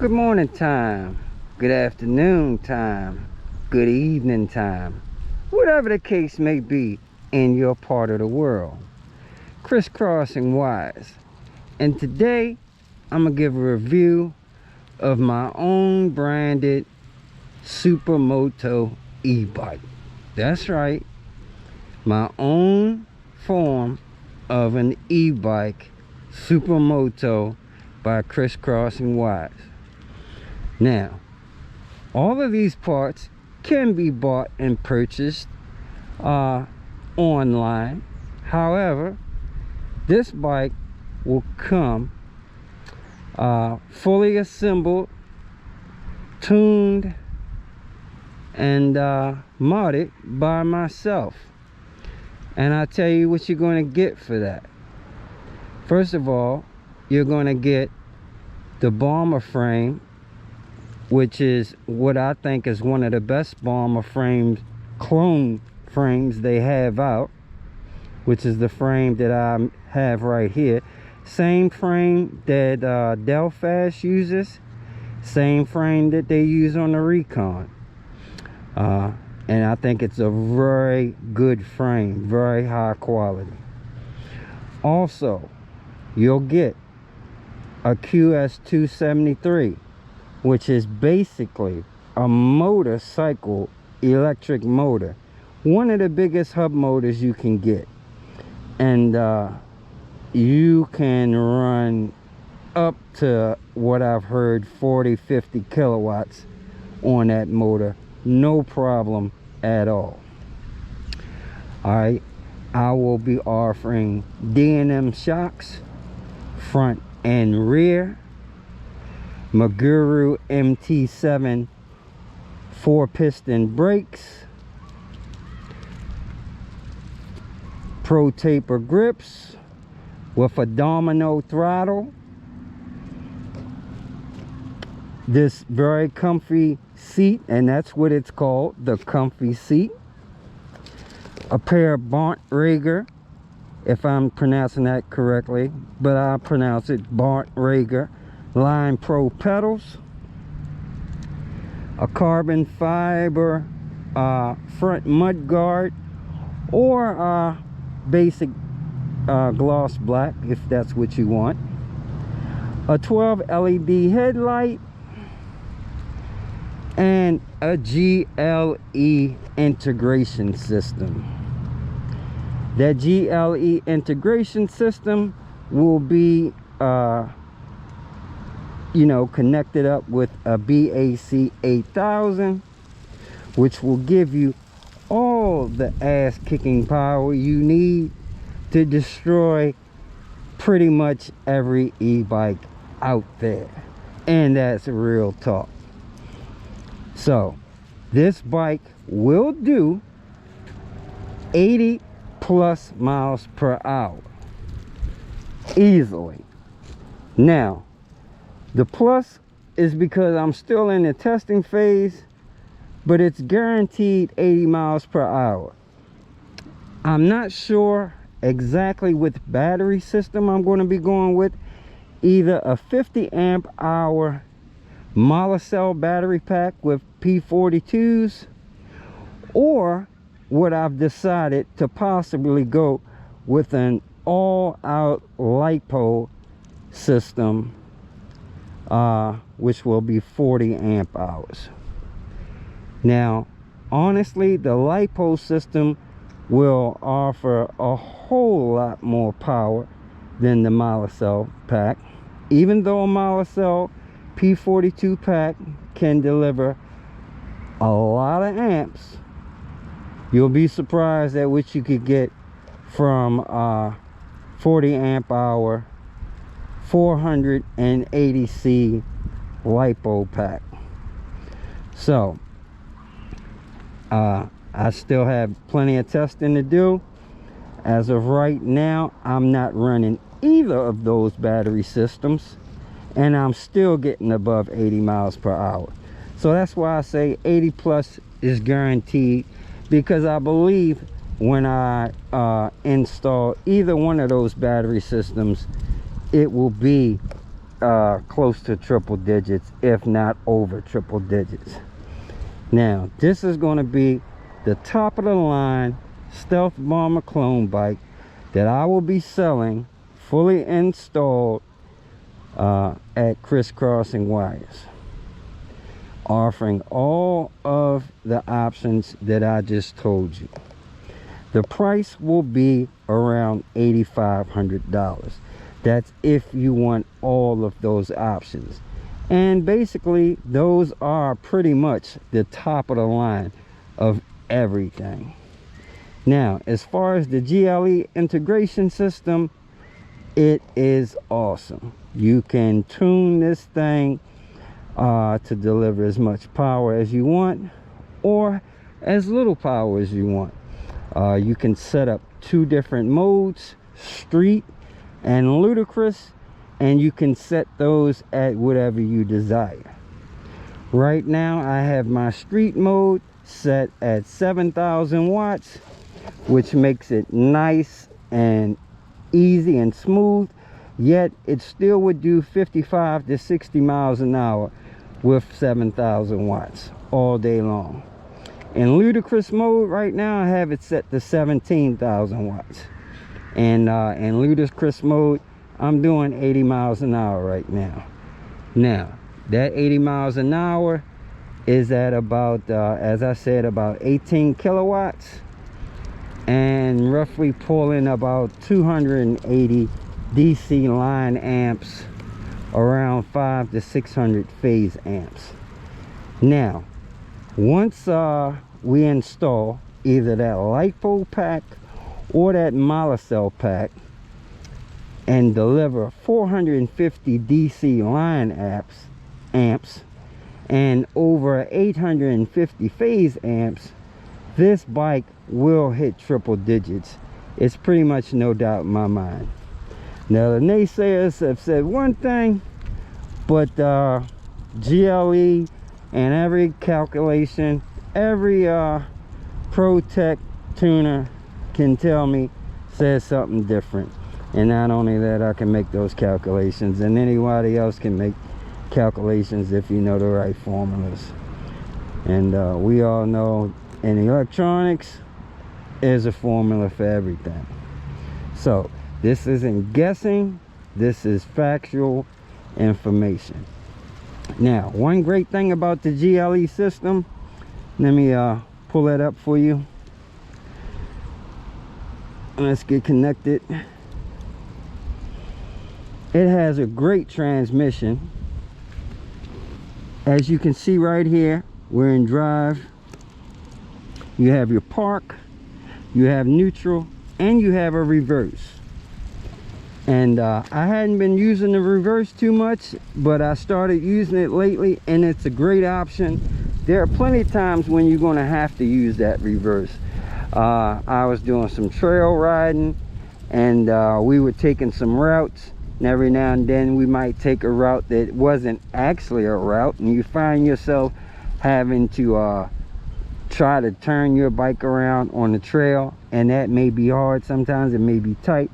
Good morning time, good afternoon time, good evening time, whatever the case may be in your part of the world. Crisscrossing Wires, and today I'm gonna give a review of my own branded Supermoto e-bike. That's right, my own form of an e-bike, Supermoto by Crisscrossing Wires. Now, all of these parts can be bought and purchased online. However, this bike will come fully assembled, tuned, and modded by myself. And I'll tell you what you're going to get for that. First of all, you're going to get the bomber frame, which is what I think is one of the best bomber frames, clone frames they have out, which is the frame that I have right here. Same frame that Delfast uses, same frame that they use on the Recon. And I think it's a very good frame, very high quality. Also, you'll get a QS273, which is basically a motorcycle electric motor, one of the biggest hub motors you can get. And you can run up to what I've heard 40-50 kilowatts on that motor, no problem at all. All right, I will be offering D&M shocks, front and rear, Maguru MT7 4-piston brakes, Pro Taper grips with a domino throttle, this very comfy seat, and that's what it's called, the comfy seat, a pair of Fardriver, if I'm pronouncing that correctly, but I pronounce it Fardriver Line Pro pedals, a carbon fiber front mud guard, or basic gloss black if that's what you want, a 12 LED headlight, and a GLE integration system. That GLE integration system will be connected up with a BAC8000, which will give you all the ass-kicking power you need to destroy pretty much every e-bike out there. And that's real talk. So, this bike will do 80 plus miles per hour easily. Now, the plus is because I'm still in the testing phase, but it's guaranteed 80 miles per hour. I'm not sure exactly what battery system I'm going to be going with, either a 50 amp hour Molicel battery pack with P42s, or what I've decided to possibly go with an all-out lipo system, which will be 40 amp hours. Now, honestly, the lipo system will offer a whole lot more power than the Molicel pack, even though a Molicel P42 pack can deliver a lot of amps. You'll be surprised at what you could get from 40 amp hour 480C lipo pack. So I still have plenty of testing to do. As of right now, I'm not running either of those battery systems, and I'm still getting above 80 miles per hour. So that's why I say 80 plus is guaranteed, because I believe when I install either one of those battery systems, it will be close to triple digits, if not over triple digits. Now this is going to be the top of the line Stealth Bomber clone bike that I will be selling fully installed at Crisscrossing Wires, offering all of the options that I just told you. The price will be around $8,500. That's if you want all of those options. And basically those are pretty much the top of the line of everything. Now as far as the GLE integration system, it is awesome. You can tune this thing to deliver as much power as you want or as little power as you want. You can set up 2 different modes, street and ludicrous, and you can set those at whatever you desire. Right now I have my street mode set at 7,000 watts, which makes it nice and easy and smooth, yet it still would do 55 to 60 miles an hour with 7,000 watts all day long. In ludicrous mode right now I have it set to 17,000 watts, and in ludicrous mode I'm doing 80 miles an hour right now. Now that 80 miles an hour is at about as I said, about 18 kilowatts and roughly pulling about 280 DC line amps, around 500 to 600 phase amps. Now once we install either that lipo pack or that Molicel pack and deliver 450 DC line amps and over 850 phase amps, this bike will hit triple digits. It's pretty much no doubt in my mind. Now the naysayers have said one thing, but GLE and every calculation, every Pro Tech tuner can tell me says something different. And not only that, I can make those calculations, and anybody else can make calculations if you know the right formulas. And we all know in electronics there's a formula for everything. So this isn't guessing, this is factual information. Now one great thing about the GLE system, let me pull that up for you. Let's get connected. It has a great transmission. As you can see right here, we're in drive. You have your park, you have neutral, and you have a reverse. And I hadn't been using the reverse too much, but I started using it lately, and it's a great option. There are plenty of times when you're going to have to use that reverse. I was doing some trail riding, and we were taking some routes, and every now and then we might take a route that wasn't actually a route, and you find yourself having to try to turn your bike around on the trail, and that may be hard. Sometimes it may be tight.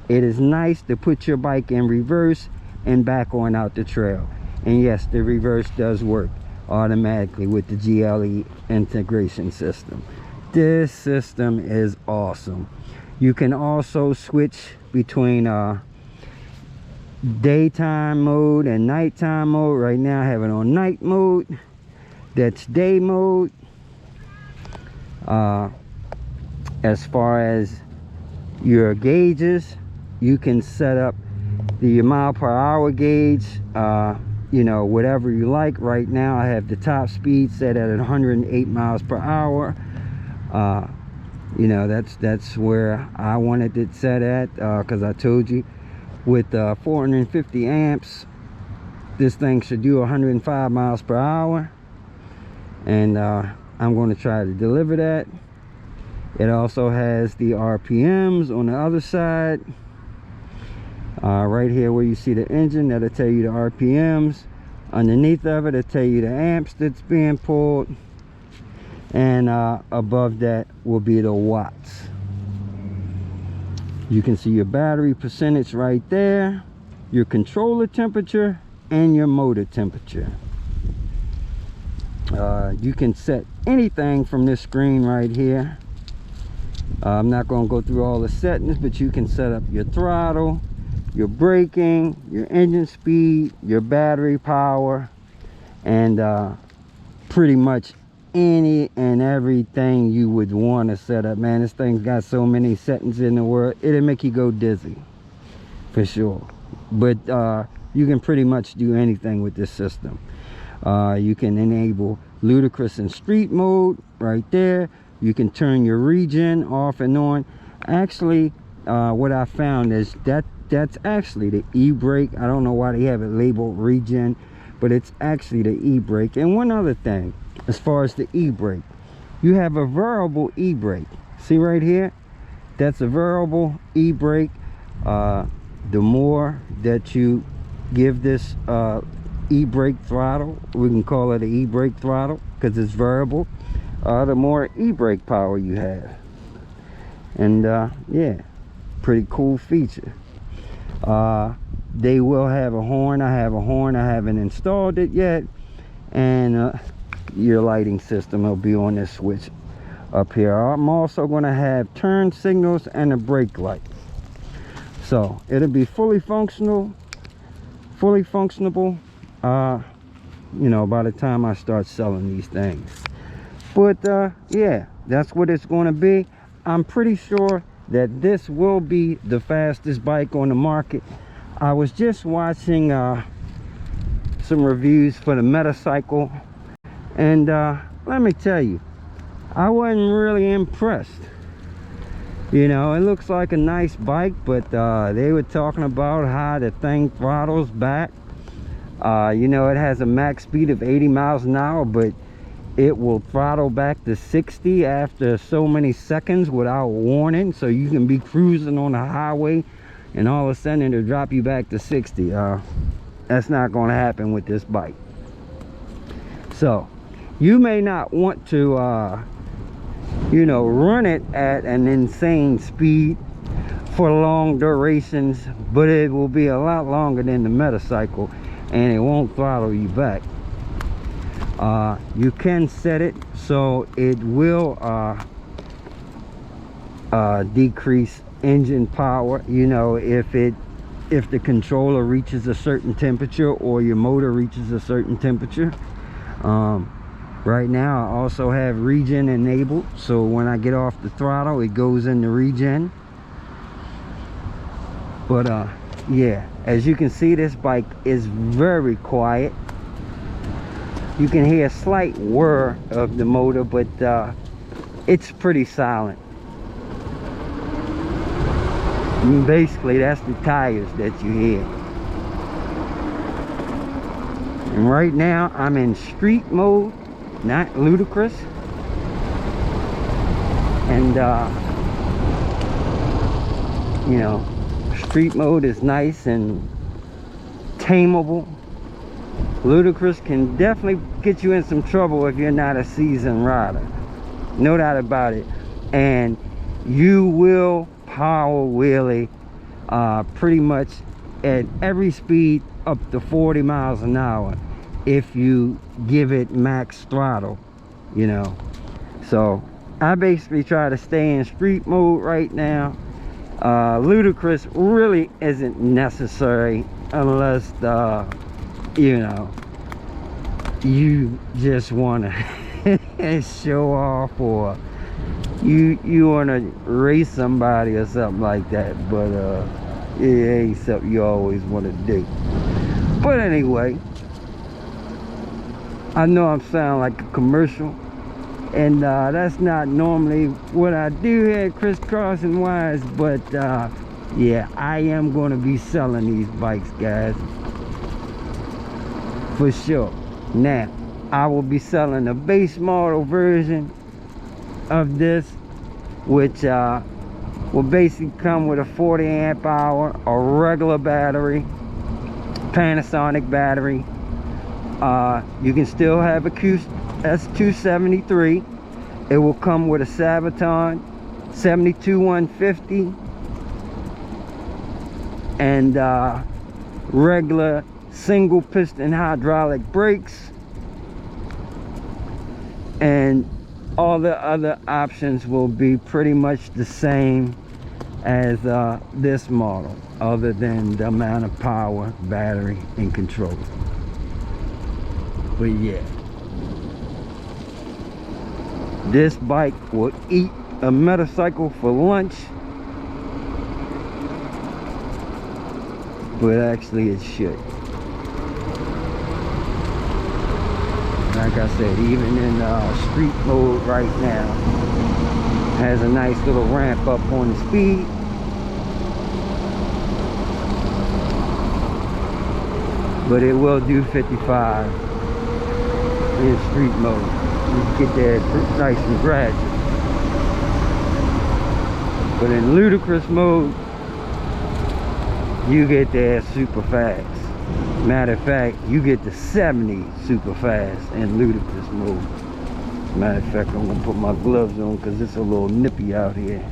It is nice to put your bike in reverse and back on out the trail. And yes, the reverse does work automatically with the GLE integration system. This system is awesome. You can also switch between daytime mode and nighttime mode. Right now I have it on night mode. That's day mode. As far as your gauges, you can set up the mile per hour gauge, you know, whatever you like. Right now I have the top speed set at 108 miles per hour. You know, that's where I wanted it set at, because I told you with 450 amps this thing should do 105 miles per hour, and I'm going to try to deliver that. It also has the RPMs on the other side. Right here where you see the engine, that'll tell you the RPMs. Underneath of it, it'll tell you the amps that's being pulled. And above that will be the watts. You can see your battery percentage right there. your controller temperature and your motor temperature. You can set anything from this screen right here. I'm not going to go through all the settings, but you can set up your throttle, your braking, your engine speed, your battery power, and pretty much any and everything you would want to set up. Man, this thing's got so many settings in the world, it'll make you go dizzy for sure. But you can pretty much do anything with this system. You can enable ludicrous and street mode right there. You can turn your regen off and on. Actually, what I found is that's actually the e-brake. I don't know why they have it labeled regen, but it's actually the e-brake. And one other thing, as far as the e-brake, you have a variable e-brake. See right here, that's a variable e-brake. The more that you give this e-brake throttle, we can call it an e-brake throttle because it's variable, the more e-brake power you have. And yeah, pretty cool feature. They will have a horn. I have a horn. I haven't installed it yet. And your lighting system will be on this switch up here. I'm also going to have turn signals and a brake light. So it'll be fully functional, you know, by the time I start selling these things. But yeah, that's what it's going to be. I'm pretty sure that this will be the fastest bike on the market. I was just watching some reviews for the Metacycle, and let me tell you, I wasn't really impressed. You know, it looks like a nice bike, but they were talking about how the thing throttles back. You know, it has a max speed of 80 miles an hour, but it will throttle back to 60 after so many seconds without warning. So you can be cruising on the highway and all of a sudden it'll drop you back to 60. That's not going to happen with this bike. So you may not want to you know, run it at an insane speed for long durations, but it will be a lot longer than the Metacycle and it won't throttle you back. You can set it so it will decrease engine power, you know, if the controller reaches a certain temperature or your motor reaches a certain temperature. Right now I also have regen enabled, so when I get off the throttle it goes into regen. But yeah, as you can see, this bike is very quiet. You can hear a slight whir of the motor, but it's pretty silent. I mean, basically that's the tires that you hear. And right now I'm in street mode, not ludicrous. And you know, street mode is nice and tameable. Ludicrous can definitely get you in some trouble if you're not a seasoned rider, no doubt about it. And you will power wheelie pretty much at every speed up to 40 miles an hour if you give it max throttle, you know. So I basically try to stay in street mode right now. Ludicrous really isn't necessary unless you know, you just want to show off, or you want to race somebody or something like that. But it ain't something you always want to do. But anyway, I know I'm sounding like a commercial, and that's not normally what I do here at Crisscrossing Wires, but yeah, I am going to be selling these bikes, guys, for sure. Now I will be selling a base model version of this, which will basically come with a 40 amp hour, a regular battery, Panasonic battery. You can still have a S273. It will come with a Sabvaton 72150, and regular single piston hydraulic brakes, and all the other options will be pretty much the same as this model, other than the amount of power, battery, and control. But yeah, this bike will eat a motorcycle for lunch, but actually it should. Like I said, even in street mode right now, has a nice little ramp up on the speed. But it will do 55 in street mode. You get there nice and gradual. But in ludicrous mode, you get there super fast. Matter of fact, you get to 70 super fast in ludicrous mode. Matter of fact, I'm gonna put my gloves on because it's a little nippy out here.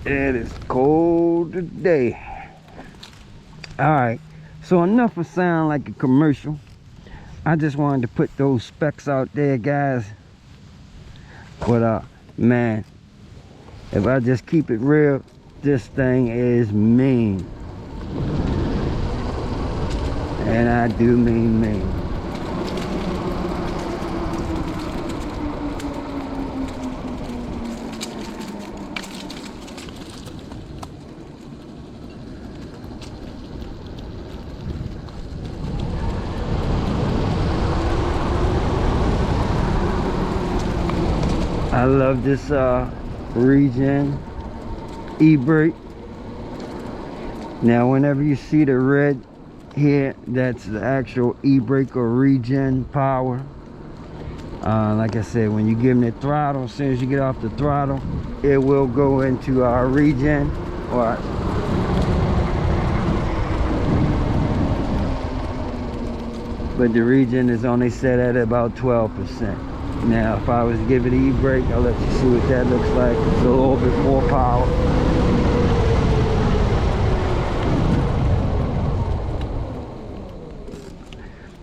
It is cold today. Alright, so enough of sound like a commercial. I just wanted to put those specs out there, guys. But man, if I just keep it real, this thing is mean. And I do mean mean. I love this Regen e-brake. Now whenever you see the red here, that's the actual e-brake or Regen power. Like I said, when you give them the throttle, as soon as you get off the throttle, it will go into our Regen. Or but the Regen is only set at about 12%. Now if I was to give it an e-brake, I'll let you see what that looks like. It's a little bit more power.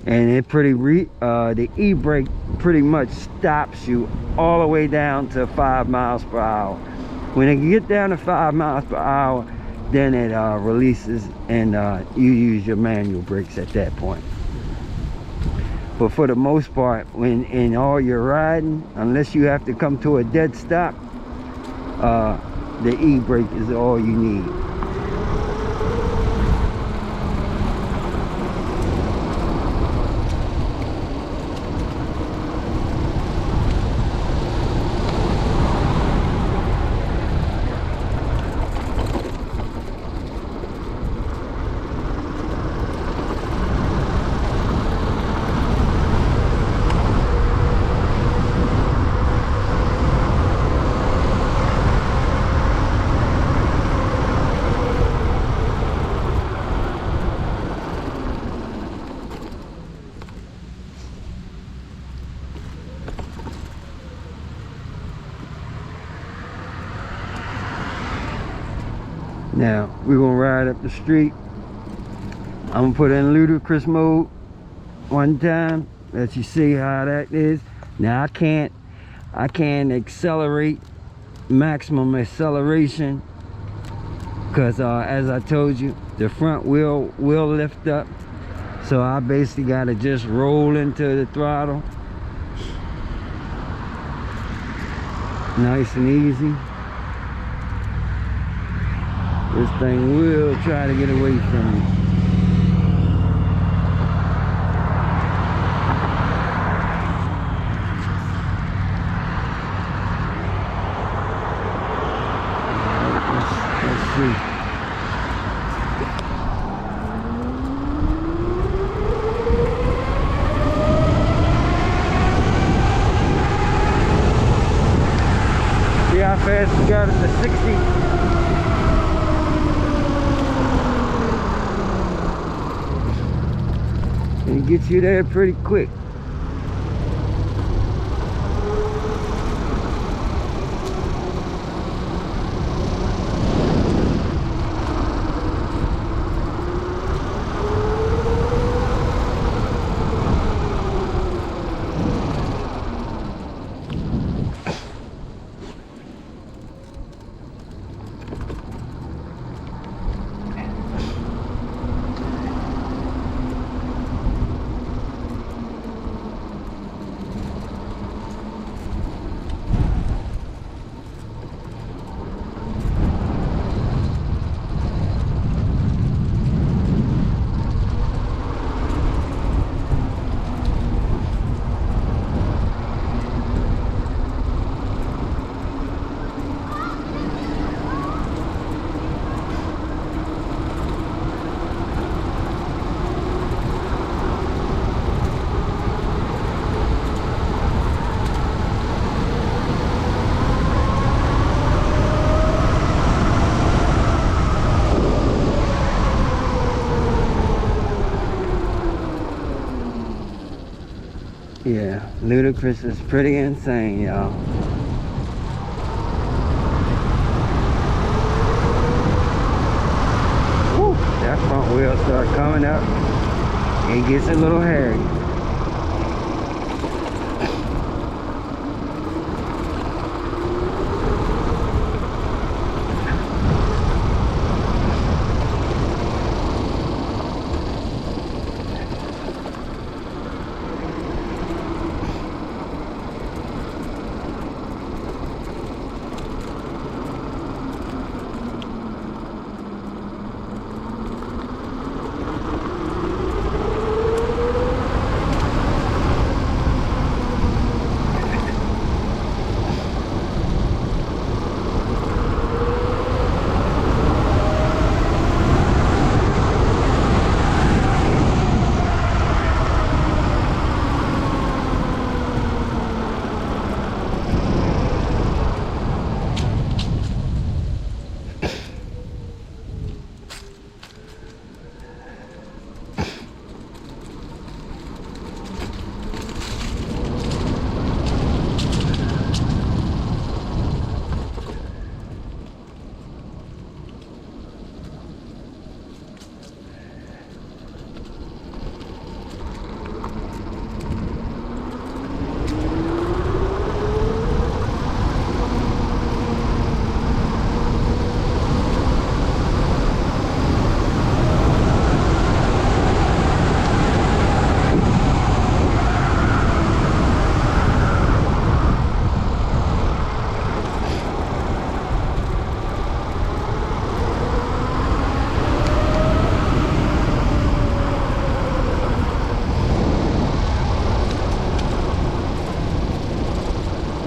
And it the e-brake pretty much stops you all the way down to 5 miles per hour. When it get down to 5 miles per hour, then it releases, and you use your manual brakes at that point. But for the most part, when in all your riding, unless you have to come to a dead stop, the e-brake is all you need. Now we're gonna ride up the street. I'm gonna put in ludicrous mode one time, let you see how that is. Now I can't accelerate maximum acceleration because as I told you, the front wheel will lift up, so I basically got to just roll into the throttle nice and easy. This thing will try to get away from me. Let's see. See how fast we got it to 60. And it gets you there pretty quick. Yeah, ludicrous is pretty insane, y'all. Woo, that front wheel starts coming up. It gets a little hairy.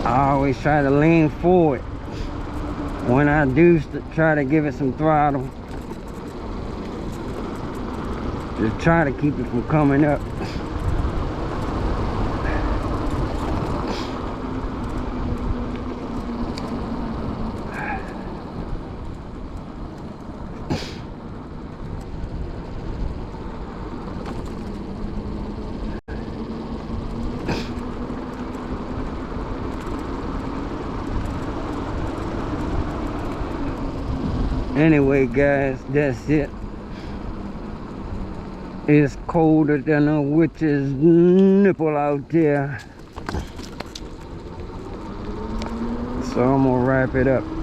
I always try to lean forward when I do try to give it some throttle. Just try to keep it from coming up. Anyway, guys, that's it. It's colder than a witch's nipple out there. So I'm gonna wrap it up.